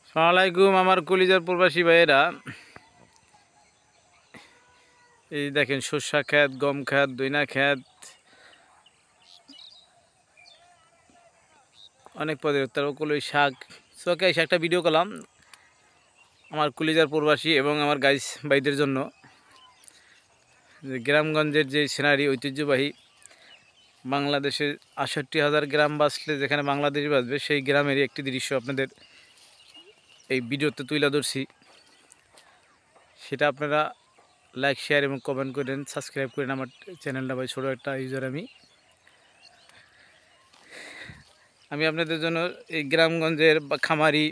আসসালামু আলাইকুম আমার কলিজার প্রবাসী ভাইয়েরা। এই দেখেন সরষা ক্ষেত, গম ক্ষেত, দইনা ক্ষেত, অনেক পদের তারপর কলই শাক। চোখে এসে একটা ভিডিও করলাম আমার কলিজার প্রবাসী এবং আমার গাইস ভাইদের জন্য, যে গ্রামগঞ্জের যে সিনারি ঐতিহ্যবাহী বাংলাদেশের ৬৮,০০০ গ্রাম বাঁচলে যেখানে বাংলাদেশ বাঁচবে সেই গ্রামেরই একটি দৃশ্য আপনাদের এই ভিডিওতে তুলে ধরছি। সেটা আপনারা লাইক, শেয়ার এবং কমেন্ট করেন, সাবস্ক্রাইব করেন আমার চ্যানেলটা। ভাই ছোটো একটা ইউজার আমি আপনাদের জন্য এই গ্রামগঞ্জের বা খামারি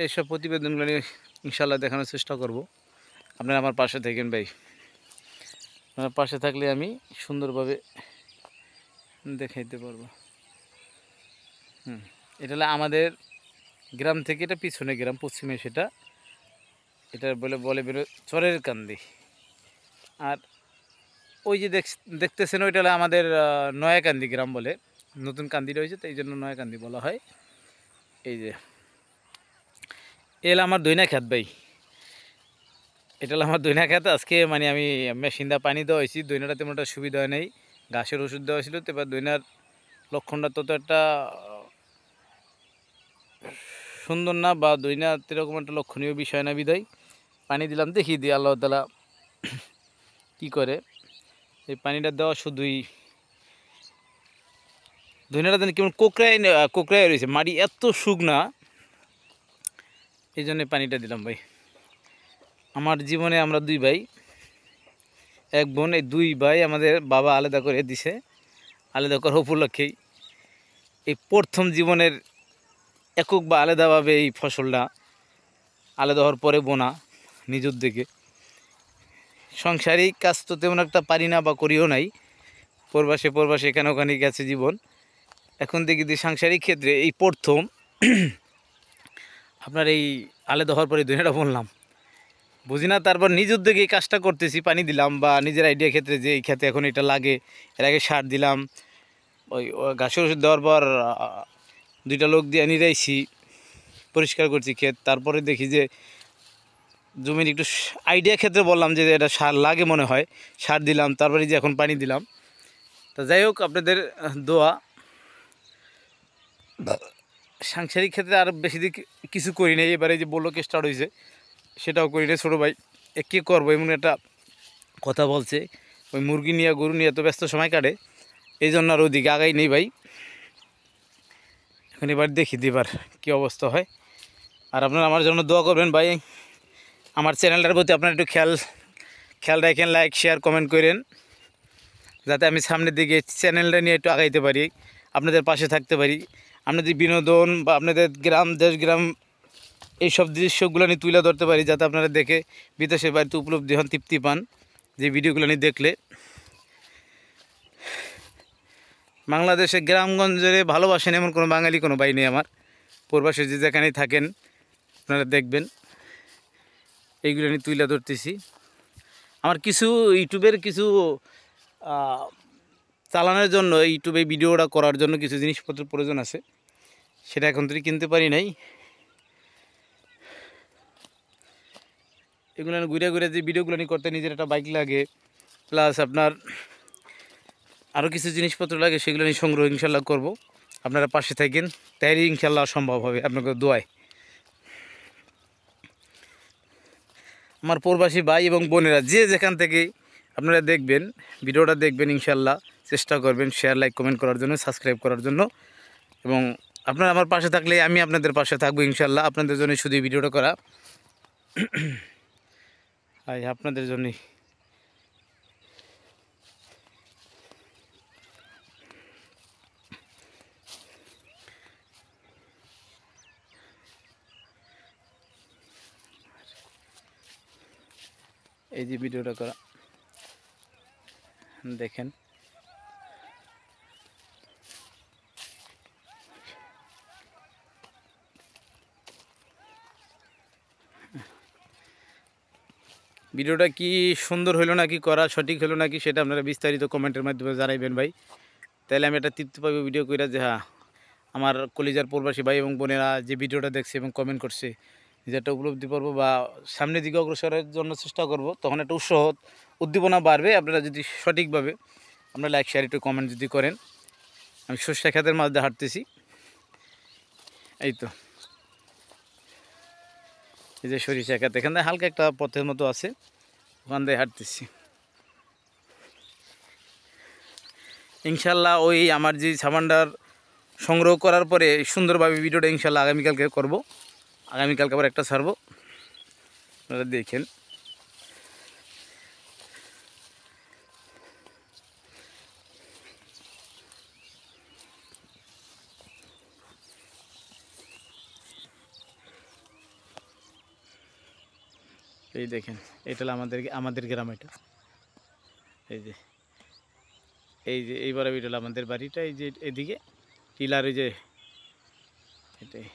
এইসব প্রতিবেদনগুলো নিয়ে ইনশাল্লাহ দেখানোর চেষ্টা করব। আপনারা আমার পাশে থাকেন ভাই, আমার পাশে থাকলে আমি সুন্দরভাবে দেখাইতে পারবো। এটা হলো আমাদের গ্রাম থেকে, এটা পিছনে গ্রাম, পশ্চিমে সেটা, এটা বলে বেরো চরের কান্দি। আর ওই যে দেখতেছেন ওইটা হলো আমাদের নয়াকান্দি গ্রাম বলে, নতুন কান্দি রয়েছে তো এই জন্য নয়াকান্দি বলা হয়। এই যে এল আমার দইনা খেত ভাই, এটা হলো আমার দইনা খেত। আজকে মানে আমি মেশিন দা পানি দেওয়া হয়েছি, দইনাটা তেমন একটা সুবিধা হয় নাই, ঘাসের ওষুধ দেওয়া হয়েছিল তো। এবার দইনার লক্ষণটা তত একটা সুন্দর না, বা দইনা এরকম একটা লক্ষণীয় বিষয় না, বিদায় পানি দিলাম। দেখি দিয়ে আল্লাহ তাআলা কী করে। এই পানিটা দেওয়া শুধুই দইনাটা যেন কেমন কোকড়ায় রয়েছে, মাটি এত শুকনা, এই জন্যে পানিটা দিলাম ভাই। আমার জীবনে আমরা দুই ভাই এক বোন, এই দুই ভাই আমাদের বাবা আলাদা করে দিছে। আলাদা করার উপলক্ষেই এই প্রথম জীবনের একক বা আলাদাভাবে এই ফসলটা আলাদা হওয়ার পরে বোনা নিজ উদ্যোগে। সংসারিক কাজ তো তেমন একটা পারি না বা করিও নাই, প্রবাসে এখানে ওখানে গেছে জীবন। এখন দেখি যে সাংসারিক ক্ষেত্রে এই প্রথম আপনার এই আলাদা হওয়ার পরে দুনিয়াটা বললাম বুঝি না, তারপর নিজ উদ্যোগে এই কাজটা করতেছি, পানি দিলাম বা নিজের আইডিয়া ক্ষেত্রে যে এই ক্ষেত্রে এখন এটা লাগে, এর আগে সার দিলাম, ওই ঘাসের ওষুধ দেওয়ার পর দুইটা লোক দিয়ে নিরাইছি, পরিষ্কার করছি ক্ষেত। তারপরে দেখি যে জমির একটু আইডিয়া ক্ষেত্রে বললাম যে এটা সার লাগে মনে হয়, সার দিলাম, তারপরে যে এখন পানি দিলাম। তা যাই হোক, আপনাদের দোয়া। সাংসারিক ক্ষেত্রে আর বেশি দিক কিছু করি নাই, এবারে যে বললো স্টার্ট হয়েছে সেটাও করি না। ছোটো ভাই কী করবো এমন একটা কথা বলছে, ওই মুরগি নিয়ে গরু নিয়ে এত ব্যস্ত সময় কাটে, এই জন্য আর ওদিকে আগাই নেই ভাই। এখন এবার দেখি এবার কী অবস্থা হয়। আর আপনারা আমার জন্য দোয়া করবেন ভাই। আমার চ্যানেলটার প্রতি আপনারা একটু খেয়াল রাখেন, লাইক, শেয়ার, কমেন্ট করেন, যাতে আমি সামনের দিকে চ্যানেলটা নিয়ে একটু আগাইতে পারি, আপনাদের পাশে থাকতে পারি। আপনাদের বিনোদন বা আপনাদের গ্রাম, দেশ গ্রাম, এইসব দৃশ্যগুলো নিয়ে তুলে ধরতে পারি, যাতে আপনারা দেখে বিদেশের বাড়িতে উপলব্ধি হন, তৃপ্তি পান যে ভিডিওগুলো নিয়ে দেখলে। বাংলাদেশে গ্রামগঞ্জে ভালোবাসেন এমন কোনো বাঙালি কোনো ভাই নেই আমার। প্রবাসে যে যেখানেই থাকেন আপনারা দেখবেন এইগুলো নিয়ে তুলে ধরতেছি। আমার কিছু ইউটিউবের কিছু চালানোর জন্য, ইউটিউবে ভিডিওটা করার জন্য কিছু জিনিসপত্র প্রয়োজন আছে, সেটা এখন থেকে কিনতে পারি নাই। এগুলো ঘুরে ঘুরে যে ভিডিওগুলো নিয়ে করতে নিজের একটা বাইক লাগে, প্লাস আপনার আরও কিছু জিনিসপত্র লাগে, সেগুলো নিয়ে সংগ্রহ ইনশাল্লাহ করব। আপনারা পাশে থাকেন, তাই ইনশাল্লাহ সম্ভব হবে আপনাকে দোয়ায়। আমার প্রবাসী ভাই এবং বোনেরা যে যেখান থেকে আপনারা দেখবেন ভিডিওটা দেখবেন, ইনশাল্লাহ চেষ্টা করবেন শেয়ার, লাইক, কমেন্ট করার জন্য, সাবস্ক্রাইব করার জন্য। এবং আপনারা আমার পাশে থাকলে আমি আপনাদের পাশে থাকবো ইনশাল্লাহ। আপনাদের জন্য শুধু ভিডিওটা করা, আপনাদের জন্যই। এই যে ভিডিওটা করা দেখেন। ভিডিওটা কি সুন্দর হলো নাকি, করা সঠিক হলো নাকি, সেটা আপনারা বিস্তারিত কমেন্টের মাধ্যমে জানাইবেন ভাই। তাহলে আমি একটা তৃপ্তি পাবো ভিডিও করে, যে হ্যাঁ আমার কলিজার প্রবাসী ভাই এবং বোনেরা যে ভিডিওটা দেখছে এবং কমেন্ট করছে, যেটা উপলব্ধি করবো বা সামনের দিকে অগ্রসরের জন্য চেষ্টা করব, তখন একটা উৎসাহ উদ্দীপনা বাড়বে। আপনারা যদি সঠিকভাবে আপনারা লাইক শেয়ার একটু কমেন্ট যদি করেন। আমি সর্ষে ক্ষেতের মাঝে হাঁটতেছি, এই তো এই যে সরিষা ক্ষেত, এখানে হালকা একটা পথের মতো আছে, ওখান দিয়ে হাঁটতেছি। ইনশাল্লাহ ওই আমার যে সামানটার সংগ্রহ করার পরে সুন্দরভাবে ভিডিওটা ইনশাল্লাহ আগামীকালকে করব। আগামীকালকে আবার একটা ছাড়বো, আপনারা দেখেন। এই দেখেন, এটা হলো আমাদের গ্রাম। এটা এই যে এইবার এটা হলো আমাদের বাড়িটা, এই যে এদিকে টিলার, এই যে এটাই।